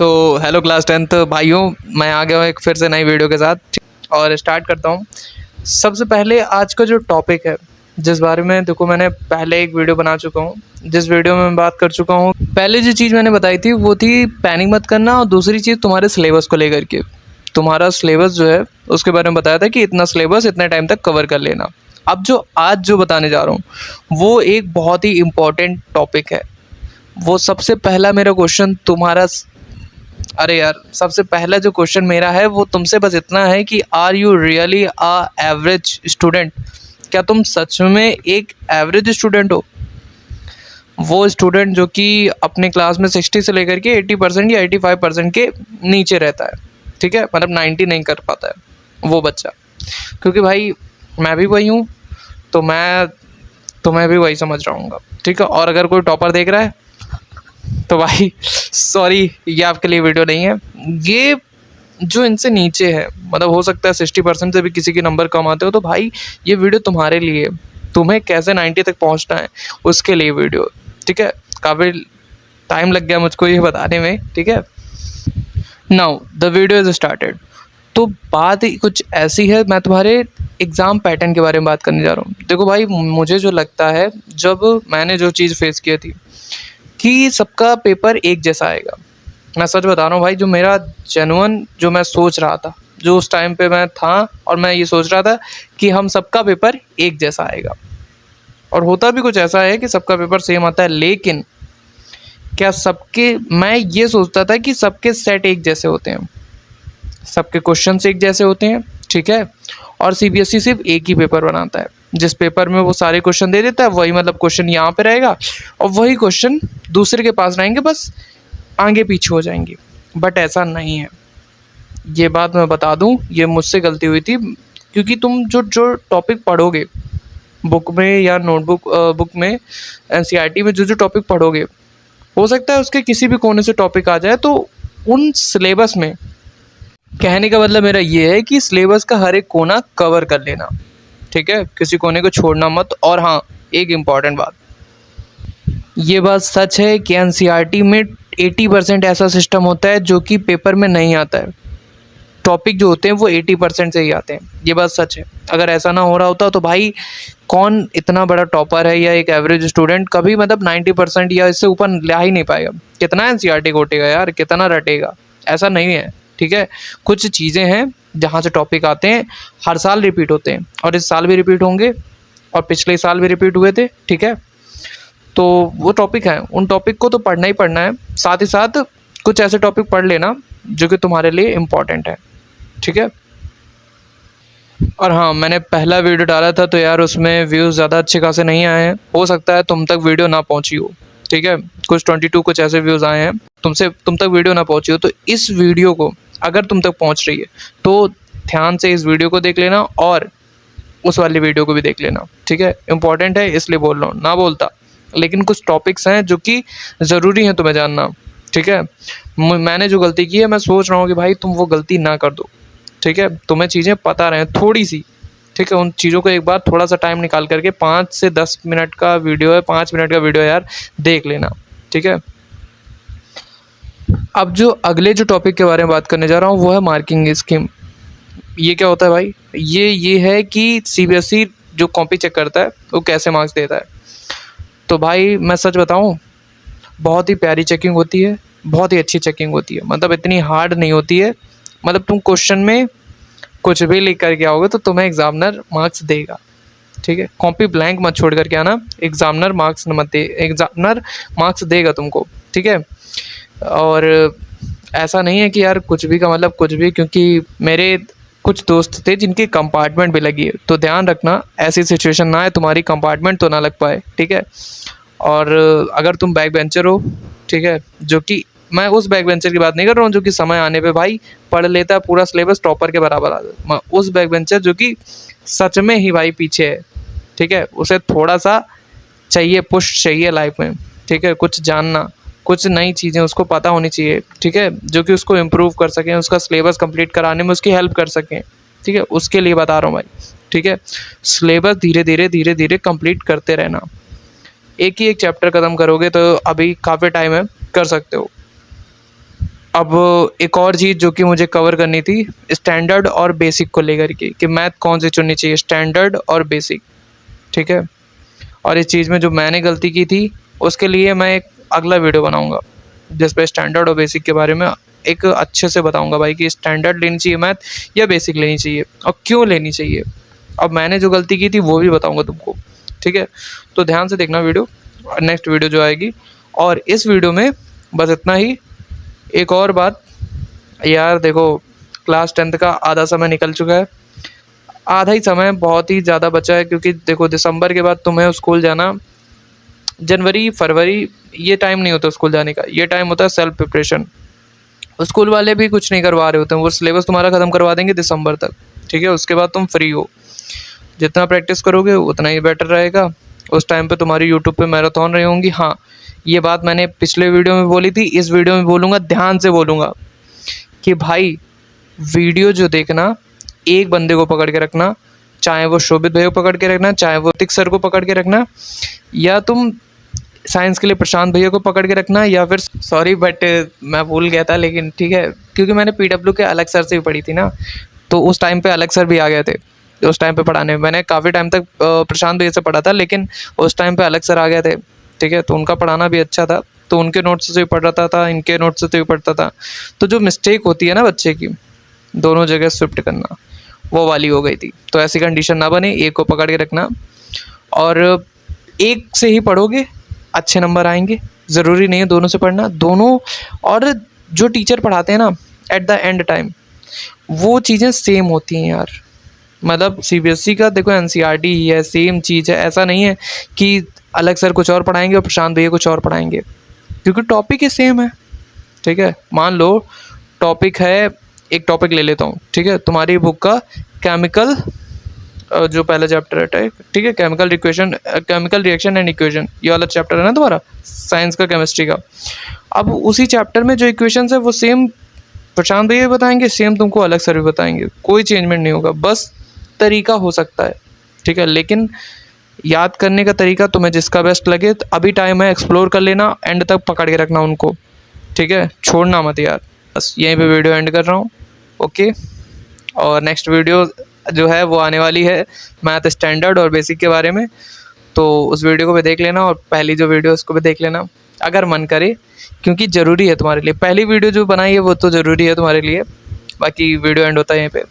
तो hello class 10th भाइयों, मैं आ गया हूँ एक फिर से नई वीडियो के साथ और स्टार्ट करता हूँ। सबसे पहले आज का जो टॉपिक है, जिस बारे में देखो मैंने पहले एक वीडियो बना चुका हूँ, जिस वीडियो में मैं बात कर चुका हूँ। पहले जो चीज़ मैंने बताई थी वो थी पैनिक मत करना, और दूसरी चीज़ तुम्हारे सिलेबस को लेकर के, तुम्हारा सिलेबस जो है उसके बारे में बताया था कि इतना सिलेबस इतने टाइम तक कवर कर लेना। अब जो आज जो बताने जा रहा हूँ वो एक बहुत ही इम्पॉर्टेंट टॉपिक है। वो सबसे पहला मेरा क्वेश्चन तुम्हारा, अरे यार, सबसे पहला जो क्वेश्चन मेरा है वो तुमसे बस इतना है कि are you really a average student? क्या तुम सच में एक एवरेज स्टूडेंट हो? वो स्टूडेंट जो कि अपने क्लास में 60 से लेकर के 80% या 85% के नीचे रहता है, ठीक है, मतलब 90 नहीं कर पाता है वो बच्चा। क्योंकि भाई मैं भी वही हूँ, तो मैं तुम्हें भी वही समझ रहा हूँ, ठीक है। और अगर कोई टॉपर देख रहा है तो भाई सॉरी, ये आपके लिए वीडियो नहीं है। ये जो इनसे नीचे है, मतलब हो सकता है 60% से भी किसी के नंबर कम आते हो, तो भाई ये वीडियो तुम्हारे लिए, तुम्हें कैसे 90 तक पहुंचना है उसके लिए वीडियो, ठीक है। काफ़ी टाइम लग गया मुझको ये बताने में, ठीक है। Now the video is started. तो बात ही कुछ ऐसी है, मैं तुम्हारे एग्ज़ाम पैटर्न के बारे में बात करने जा रहा हूँ। देखो भाई, मुझे जो लगता है, जब मैंने जो चीज़ फेस की थी कि सबका पेपर एक जैसा आएगा, मैं सच बता रहा हूँ भाई, जो मेरा जेन्युइन जो मैं सोच रहा था, जो उस टाइम पे मैं था, और मैं ये सोच रहा था कि हम सबका पेपर एक जैसा आएगा, और होता भी कुछ ऐसा है कि सबका पेपर सेम आता है। लेकिन क्या सबके, मैं ये सोचता था कि सबके सेट एक जैसे होते हैं, सबके क्वेश्चन एक जैसे होते हैं, ठीक है। और सीबीएसई सिर्फ एक ही पेपर बनाता है, जिस पेपर में वो सारे क्वेश्चन दे देता है, वही मतलब क्वेश्चन यहाँ पे रहेगा और वही क्वेश्चन दूसरे के पास रहेंगे, बस आगे पीछे हो जाएंगे। बट ऐसा नहीं है, ये बात मैं बता दूं, ये मुझसे गलती हुई थी। क्योंकि तुम जो जो टॉपिक पढ़ोगे बुक में या नोटबुक बुक में, एनसीईआरटी में जो जो टॉपिक पढ़ोगे, हो सकता है उसके किसी भी कोने से टॉपिक आ जाए, तो उन सिलेबस में, कहने का मतलब मेरा ये है कि सिलेबस का हर एक कोना कवर कर लेना, ठीक है, किसी कोने को छोड़ना मत। और हाँ, एक इम्पॉर्टेंट बात, ये बात सच है कि एनसीईआरटी में 80% ऐसा सिस्टम होता है जो कि पेपर में नहीं आता है। टॉपिक जो होते हैं वो 80% से ही आते हैं, ये बात सच है। अगर ऐसा ना हो रहा होता तो भाई कौन इतना बड़ा टॉपर है या एक एवरेज स्टूडेंट कभी मतलब 90% या इससे ऊपर ला ही नहीं पाएगा। कितना एनसीईआरटी घोटेगा यार, कितना रटेगा, ऐसा नहीं है, ठीक है। कुछ चीज़ें हैं जहाँ से टॉपिक आते हैं, हर साल रिपीट होते हैं, और इस साल भी रिपीट होंगे, और पिछले साल भी रिपीट हुए थे, ठीक है। तो वो टॉपिक हैं, उन टॉपिक को तो पढ़ना ही पढ़ना है। साथ ही साथ कुछ ऐसे टॉपिक पढ़ लेना जो कि तुम्हारे लिए इम्पॉर्टेंट है, ठीक है। और हाँ, मैंने पहला वीडियो डाला था तो यार उसमें व्यूज़ ज़्यादा अच्छे खासे नहीं आए हैं, हो सकता है तुम तक वीडियो ना पहुँची हो, ठीक है। कुछ 22 कुछ ऐसे व्यूज़ आए हैं, तुम तक वीडियो ना पहुँची हो। तो इस वीडियो को अगर तुम तक पहुँच रही है तो ध्यान से इस वीडियो को देख लेना, और उस वाली वीडियो को भी देख लेना, ठीक है। इंपॉर्टेंट है इसलिए बोल रहा हूँ, ना बोलता, लेकिन कुछ टॉपिक्स हैं जो कि ज़रूरी हैं तुम्हें जानना, ठीक है। मैंने जो गलती की है, मैं सोच रहा हूँ कि भाई तुम वो गलती ना कर दो, ठीक है। तुम्हें चीज़ें पता रहें थोड़ी सी, ठीक है। उन चीज़ों को एक बार थोड़ा सा टाइम निकाल करके 5 से 10 मिनट का वीडियो है, 5 मिनट का वीडियो है यार, देख लेना, ठीक है। अब जो अगले जो टॉपिक के बारे में बात करने जा रहा हूँ वो है मार्किंग स्कीम। ये क्या होता है भाई? ये है कि सीबीएसई जो कॉपी चेक करता है वो कैसे मार्क्स देता है। तो भाई मैं सच बताऊँ, बहुत ही प्यारी चेकिंग होती है, बहुत ही अच्छी चेकिंग होती है, मतलब इतनी हार्ड नहीं होती है। मतलब तुम क्वेश्चन में कुछ भी लिख करके आओगे तो तुम्हें एग्जामिनर मार्क्स देगा, ठीक है। कॉपी ब्लैंक मत छोड़ करके आना, एग्जामिनर मार्क्स देगा तुमको, ठीक है। और ऐसा नहीं है कि यार कुछ भी का मतलब कुछ भी, क्योंकि मेरे कुछ दोस्त थे जिनकी कंपार्टमेंट भी लगी है, तो ध्यान रखना ऐसी सिचुएशन ना है तुम्हारी कंपार्टमेंट तो ना लग पाए, ठीक है। और अगर तुम बैक बेंचर हो, ठीक है, जो कि मैं उस बैक बेंचर की बात नहीं कर रहा हूँ जो कि समय आने पे भाई पढ़ लेता है पूरा सिलेबस, टॉपर के बराबर आ जाता, मैं उस बैक बेंचर जो कि सच में ही भाई पीछे है, ठीक है। उसे थोड़ा सा चाहिए, पुश चाहिए लाइफ में, ठीक है, कुछ जानना, कुछ नई चीज़ें उसको पता होनी चाहिए, ठीक है, जो कि उसको इम्प्रूव कर सकें, उसका सिलेबस कंप्लीट कराने में उसकी हेल्प कर सकें, ठीक है। उसके लिए बता रहा हूँ भाई, ठीक है। सिलेबस धीरे धीरे कंप्लीट करते रहना। एक ही एक चैप्टर ख़त्म करोगे तो अभी काफ़ी टाइम है, कर सकते हो। अब एक और चीज़ जो कि मुझे कवर करनी थी, स्टैंडर्ड और बेसिक को लेकर के, कि मैथ कौन सी चुननी चाहिए, स्टैंडर्ड और बेसिक, ठीक है। और इस चीज़ में जो मैंने गलती की थी, उसके लिए मैं एक अगला वीडियो बनाऊंगा जिस पे स्टैंडर्ड और बेसिक के बारे में एक अच्छे से बताऊंगा भाई, कि स्टैंडर्ड लेनी चाहिए मैथ या बेसिक लेनी चाहिए और क्यों लेनी चाहिए। अब मैंने जो गलती की थी वो भी बताऊंगा तुमको, ठीक है। तो ध्यान से देखना वीडियो, नेक्स्ट वीडियो जो आएगी। और इस वीडियो में बस इतना ही। एक और बात यार, देखो क्लास 10th का आधा समय निकल चुका है, आधा ही समय बहुत ही ज़्यादा बचा है, क्योंकि देखो दिसंबर के बाद तुम्हें स्कूल जाना, जनवरी फरवरी ये टाइम नहीं होता स्कूल जाने का, ये टाइम होता है सेल्फ प्रिपरेशन। स्कूल वाले भी कुछ नहीं करवा रहे होते हैं, वो सिलेबस तुम्हारा ख़त्म करवा देंगे दिसंबर तक, ठीक है। उसके बाद तुम फ्री हो, जितना प्रैक्टिस करोगे उतना ही बेटर रहेगा। उस टाइम पे तुम्हारी यूट्यूब पे मैराथन रही होंगी। हाँ, ये बात मैंने पिछले वीडियो में बोली थी, इस वीडियो में बोलूँगा, ध्यान से बोलूँगा कि भाई वीडियो जो देखना, एक बंदे को पकड़ के रखना, चाहे वो शोभित भैया को पकड़ के रखना, चाहे वो ऋतिक सर को पकड़ के रखना, या तुम साइंस के लिए प्रशांत भैया को पकड़ के रखना, या फिर सॉरी बट मैं भूल गया था, लेकिन ठीक है, क्योंकि मैंने पीडब्ल्यू के अलग सर से भी पढ़ी थी ना, तो उस टाइम पे अलग सर भी आ गए थे। उस टाइम पे पढ़ाने में मैंने काफ़ी टाइम तक प्रशांत भैया से पढ़ा था, लेकिन उस टाइम पे अलग सर आ गए थे, ठीक है। तो उनका पढ़ाना भी अच्छा था, तो उनके नोट्स से भी पढ़ रहा था, इनके नोट्स से भी पढ़ता था। तो जो मिस्टेक होती है ना बच्चे की, दोनों जगह शिफ्ट करना, वो वाली हो गई थी। तो ऐसी कंडीशन ना बने, एक को पकड़ के रखना, और एक से ही पढ़ोगे अच्छे नंबर आएंगे। ज़रूरी नहीं है दोनों से पढ़ना, दोनों। और जो टीचर पढ़ाते हैं ना एट द एंड टाइम, वो चीज़ें सेम होती हैं यार। मतलब सीबीएसई का देखो एनसीईआरटी ही है, सेम चीज़ है। ऐसा नहीं है कि अलग सर कुछ और पढ़ाएंगे और प्रशांत भैया कुछ और पढ़ाएंगे, क्योंकि टॉपिक ही सेम है, ठीक है। मान लो टॉपिक है, एक टॉपिक ले लेता हूँ, ठीक है, तुम्हारी बुक का केमिकल, जो पहला चैप्टर है, ठीक है, केमिकल रिएक्शन एंड इक्वेशन, ये वाला चैप्टर है ना तुम्हारा साइंस का, केमिस्ट्री का। अब उसी चैप्टर में जो इक्वेशंस है वो सेम प्रशांत भैया भी बताएंगे, सेम तुमको अलग सर भी बताएंगे, कोई चेंजमेंट नहीं होगा, बस तरीका हो सकता है, ठीक है। लेकिन याद करने का तरीका तुम्हें जिसका बेस्ट लगे, तो अभी टाइम है, एक्सप्लोर कर लेना, एंड तक पकड़ के रखना उनको, ठीक है, छोड़ना मत यार। बस यहीं पे वीडियो एंड कर रहा हूँ, ओके। और नेक्स्ट वीडियो जो है वो आने वाली है मैथ स्टैंडर्ड और बेसिक के बारे में, तो उस वीडियो को भी देख लेना, और पहली जो वीडियो उसको भी देख लेना अगर मन करे, क्योंकि ज़रूरी है तुम्हारे लिए। पहली वीडियो जो बनाई है वो तो ज़रूरी है तुम्हारे लिए। बाकी वीडियो एंड होता है यहीं पे।